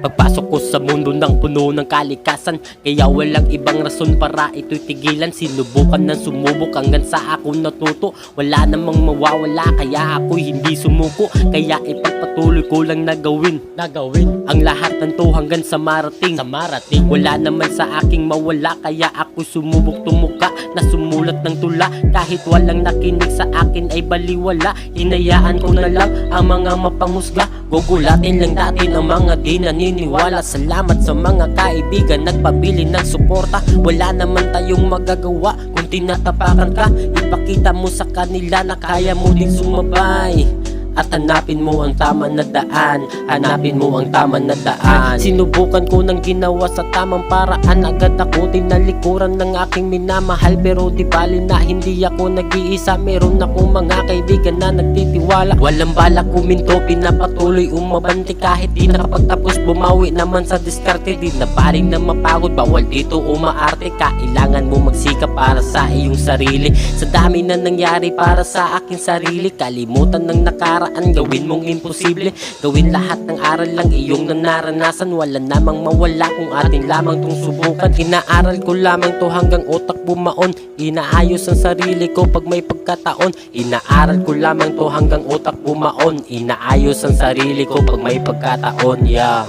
Pagpasok ko sa mundo ng puno ng kalikasan, kaya walang ibang rason para ito'y tigilan. Sinubukan ng sumubok hanggang sa ako natuto. Wala namang mawawala kaya ako'y hindi sumuko. Kaya ipagpatuloy ko lang na gawin ang lahat ng to hanggang sa marating. Wala naman sa aking mawala, kaya ako sumubok tumuka na sumulat ng tula. Kahit walang nakinig sa akin ay baliwala, hinayaan ko na lang ang mga mapanghusga. Gugulatin lang natin ang mga di naniniwala. Salamat sa mga kaibigan nagpabili ng suporta. Wala naman tayong magagawa kung tinatapakan ka. Ipakita mo sa kanila na kaya mo din sumabay. At hanapin mo ang tama na daan, hanapin mo ang tama na daan. Sinubukan ko ng ginawa sa tamang paraan. Agad ako tinalikuran ng aking minamahal, pero di bali na hindi ako nag-iisa. Meron akong mga kaibigan na nagtitiwala. Walang balak kuminto, pinapatuloy umabante. Kahit di nakapagtapos bumawi naman sa diskarte. Di na paring na mapagod, bawal dito umaarte. Kailangan mo magsikap para sa iyong sarili. Sa dami na nangyari para sa aking sarili, kalimutan ng nakaraan, gawin mong imposible. Gawin lahat ng aral lang iyong nanaranasan. Wala namang mawala kung atin lamang tong subukan. Inaaral ko lamang to hanggang utak bumaon. Inaayos ang sarili ko pag may pagkataon. Inaaral ko lamang to hanggang utak bumaon. Inaayos ang sarili ko pag may pagkataon, yeah.